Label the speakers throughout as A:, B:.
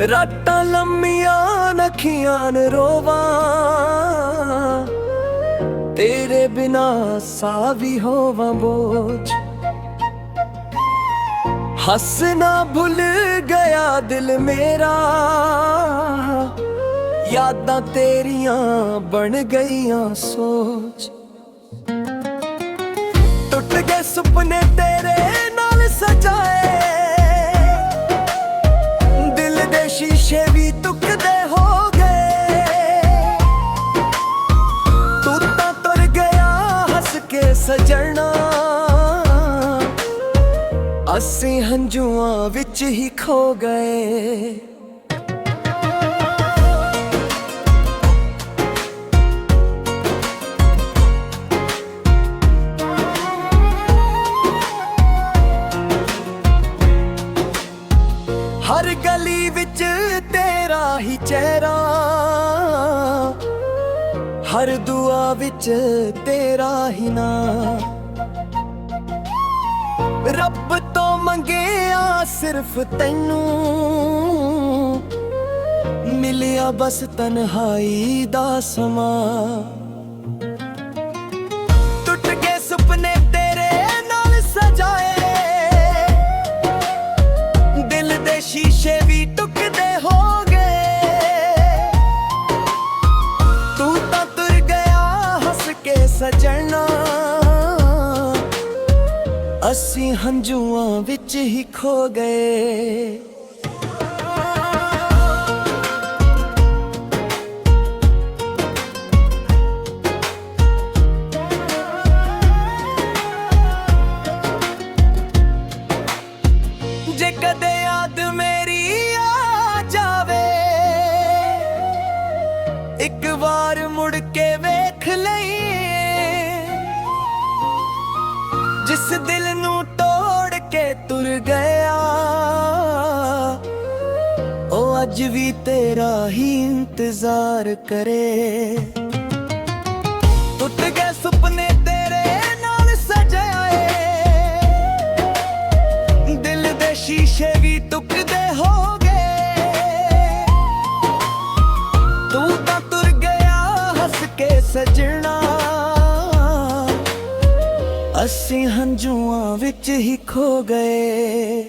A: ਰਾਤਾਂ ਲੰਮੀਆਂ ਨਖੀਆਂ ਨ ਰੋਵਾਂ, ਤੇਰੇ ਬਿਨਾ ਸਾਹ ਵੀ ਹੋਵਾਂ ਬੋਝ। ਹੱਸਣਾ ਭੁੱਲ ਗਿਆ ਦਿਲ ਮੇਰਾ, ਯਾਦਾਂ ਤੇਰੀਆਂ ਬਣ ਗਈਆਂ ਸੋਚ। ਟੁੱਟ ਗਏ ਸੁਪਨੇ ਤੇਰੇ ਨਾਲ ਸਜਾਏ, ਦਿਲ ਦੇ ਸ਼ੀਸ਼ੇ ਵੀ ਟੁੱਟਦੇ ਹੋ ਗਏ। ਤੂੰ ਤਾਂ ਤੁਰ ਗਿਆ ਹੱਸ ਕੇ ਸਜਣਾ, ਅਸੀਂ ਹੰਝੂਆਂ ਵਿੱਚ ਹੀ ਖੋ ਗਏ। ਹਰ ਗਲੀ ਵਿੱਚ ਤੇਰਾ ਹੀ ਚਿਹਰਾ, ਹਰ ਦੁਆ ਵਿੱਚ ਤੇਰਾ ਹੀ ਨਾਂ। ਰੱਬ ਤੋਂ ਮੰਗਿਆ ਸਿਰਫ ਤੈਨੂੰ, ਮਿਲਿਆ ਬਸ ਤਨਹਾਈ ਦਾ ਸਮਾਂ। ਟੁੱਟ ਗਏ ਸੁਪਨੇ ਤੇਰੇ ਨਾਲ ਸਜਾਏ, ਦਿਲ ਦੇ ਸ਼ੀਸ਼ੇ ਵੀ ਟੁੱਟਦੇ ਹੋ ਗਏ। ਤੂੰ ਤਾਂ ਤੁਰ ਗਿਆ ਹੱਸ ਕੇ ਸਜਣਾ, ਅਸੀਂ ਹੰਝੂਆਂ ਵਿੱਚ ਹੀ ਖੋ ਗਏ। ਜੇ ਕਦੇ ਯਾਦ ਮੇਰੀ ਆ ਜਾਵੇ, ਇੱਕ ਵਾਰ ਮੁੜ ਕੇ ਵੇਖ ਲਈ। ਜਿਸ ਦਿਲ ਨੂੰ ਤੋੜ ਕੇ ਤੁਰ ਗਿਆ, ਉਹ ਅੱਜ ਵੀ ਤੇਰਾ ਹੀ ਇੰਤਜ਼ਾਰ ਕਰੇ। ਟੁੱਟ ਗਏ ਸੁਪਨੇ ਤੇਰੇ ਨਾਲ ਸਜਾਏ, ਦਿਲ ਦੇ ਸ਼ੀਸ਼ੇ ਵੀ ਟੁੱਟਦੇ ਹੋ ਗਏ। ਤੂੰ ਤਾਂ ਤੁਰ ਗਿਆ ਹੱਸ ਕੇ ਸਜਣਾ, ਅਸੀਂ ਹੰਝੂਆਂ ਵਿੱਚ ਹੀ ਖੋ ਗਏ।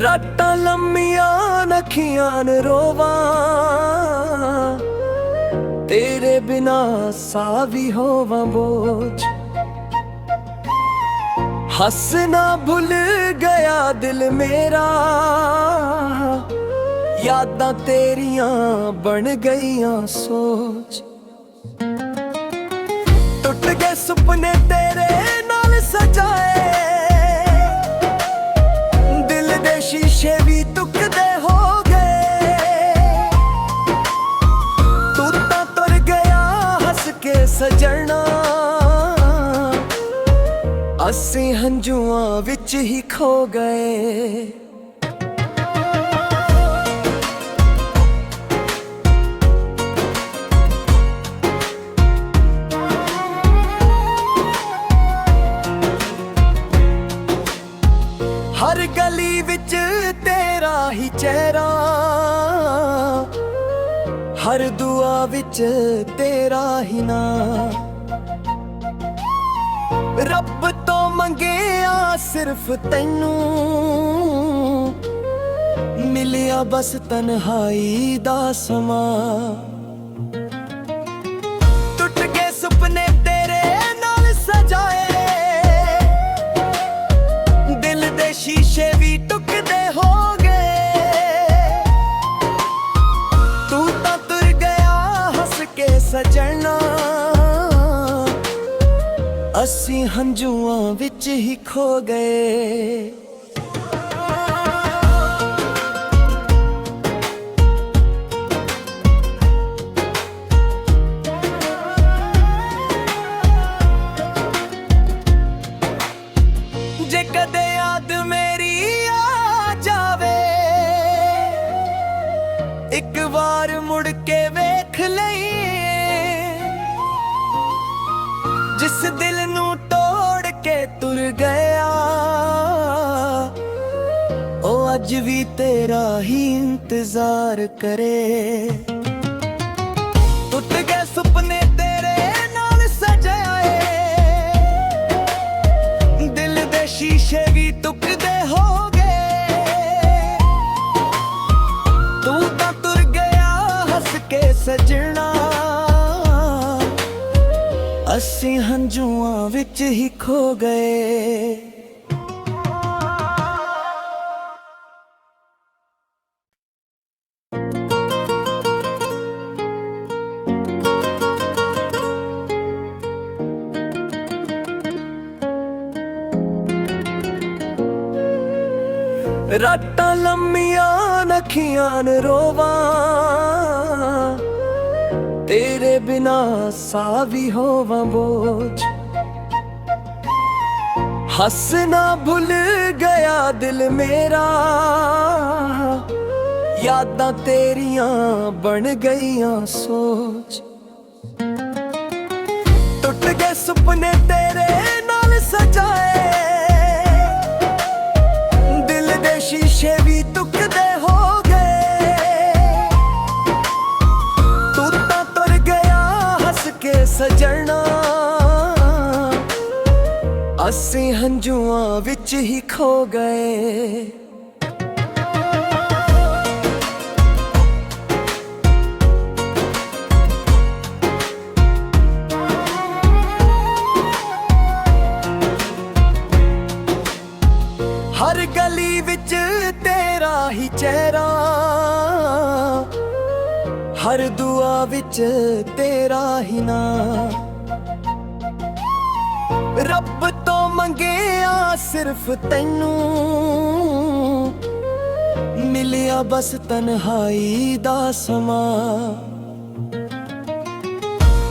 A: ਰਾਤਾਂ ਲੰਮੀਆਂ ਨਖੀਆਂ ਨ ਰੋਵਾਂ, ਤੇਰੇ ਬਿਨਾ ਸਾਹ ਵੀ ਹੋਵਾਂ ਬੋਝ। ਹੱਸਣਾ ਭੁੱਲ ਗਿਆ ਦਿਲ ਮੇਰਾ, ਯਾਦਾਂ ਤੇਰੀਆਂ ਬਣ ਗਈਆਂ ਸੋਚ। ਟੁੱਟ ਗਏ ਸੁਪਨੇ ਤੇਰੇ ਨਾਲ ਸਜਾਏ, ਦਿਲ ਦੇ ਸ਼ੀਸ਼ੇ ਵੀ ਟੁੱਟਦੇ ਹੋ ਗਏ। ਤੂੰ ਤਾਂ ਤੁਰ ਗਿਆ ਹੱਸ ਕੇ ਸਜਣਾ, ਅਸੀਂ ਹੰਝੂਆਂ ਵਿੱਚ ਹੀ ਖੋ ਗਏ। ਹਰ ਗਲੀ ਵਿੱਚ ਤੇਰਾ ਹੀ ਚਿਹਰਾ, ਹਰ ਦੁਆ ਵਿੱਚ ਤੇਰਾ ਹੀ ਨਾਂ। ਰੱਬ ਤੋਂ ਮੰਗਿਆ ਸਿਰਫ ਤੈਨੂੰ, ਮਿਲਿਆ ਬਸ ਤਨਹਾਈ ਦਾ ਸਮਾਂ। ਟੁੱਟ ਗਏ ਸੁਪਨੇ ਤੇਰੇ ਨਾਲ ਸਜਾਏ, ਦਿਲ ਦੇ ਸ਼ੀਸ਼ੇ ਵੀ ਟੁੱਟਦੇ ਹੋ ਗਏ। ਤੂੰ ਤਾਂ ਤੁਰ ਗਿਆ ਹੱਸ ਕੇ ਸਜਣਾ, ਅਸੀਂ ਹੰਝੂਆਂ ਵਿੱਚ ਹੀ ਖੋ ਗਏ। ਜੇ ਕਦੇ ਯਾਦ ਮੇਰੀ ਆ ਜਾਵੇ, ਇੱਕ ਵਾਰ ਮੁੜ ਕੇ ਵੇਖ ਲਈ, ਜਿਸ ਦਿਲ ਨੂੰ ਤੋੜ ਕੇ ਤੁਰ ਗਿਆ, ਉਹ ਅੱਜ ਵੀ ਤੇਰਾ ਹੀ ਇੰਤਜ਼ਾਰ ਕਰੇ। ਟੁੱਟ ਗਏ ਸੁਪਨੇ ਤੇਰੇ ਨਾਲ ਸਜਾਏ, ਦਿਲ ਦੇ ਸ਼ੀਸ਼ੇ ਵੀ ਟੁੱਟਦੇ ਹੋ ਗਏ। ਤੂੰ ਤਾਂ ਤੁਰ ਗਿਆ ਹੱਸ ਕੇ ਸਜਣਾ, ਅਸੀਂ ਹੰਝੂਆਂ ਵਿੱਚ ਹੀ ਖੋ ਗਏ। ਰਾਤਾਂ ਲੰਮੀਆਂ ਨਖੀਆਂ ਨ ਰੋਵਾਂ, ਤੇਰੇ ਬਿਨਾ ਸਾਹ ਵੀ ਹੋਵਾਂ ਬੋਝ। ਹੱਸਣਾ ਭੁੱਲ ਗਿਆ ਦਿਲ ਮੇਰਾ, ਯਾਦਾਂ ਤੇਰੀਆਂ ਬਣ ਗਈਆਂ ਸੋਚ। ਟੁੱਟ ਗਏ ਸੁਪਨੇ ਤੇਰੇ ਨਾਲ ਸਜਾਏ, ਸ਼ੀਸ਼ੇ ਵੀ ਟੁੱਟਦੇ ਹੋ ਗਏ। ਤੂੰ ਤਾਂ ਤੁਰ ਗਿਆ ਹੱਸ ਕੇ ਸਜਣਾ, ਅਸੀਂ ਹੰਝੂਆਂ ਵਿੱਚ ਹੀ ਖੋ ਗਏ। ਹਰ ਗਲੀ ਵਿੱਚ ਤੇਰਾ ਹੀ ਚਿਹਰਾ, ਹਰ ਦੁਆ ਵਿੱਚ ਤੇਰਾ ਹੀ ਨਾਂ। ਰੱਬ ਤੋਂ ਮੰਗਿਆ ਸਿਰਫ ਤੈਨੂੰ, ਮਿਲਿਆ ਬਸ ਤਨਹਾਈ ਦਾ ਸਮਾਂ।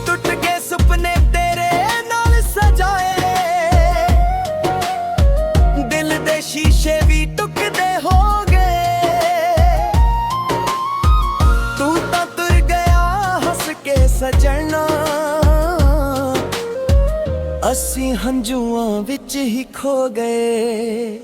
A: ਟੁੱਟ ਗਏ ਸੁਪਨੇ ਤੇਰੇ ਨਾਲ ਸਜਾਏ, ਸ਼ੀਸ਼ੇ ਵੀ ਟੁੱਟਦੇ ਹੋ ਗਏ। ਤੂੰ ਤਾਂ ਤੁਰ ਗਿਆ ਹੱਸ ਕੇ ਸਜਣਾ, ਅਸੀਂ ਹੰਝੂਆਂ ਵਿੱਚ ਹੀ ਖੋ ਗਏ।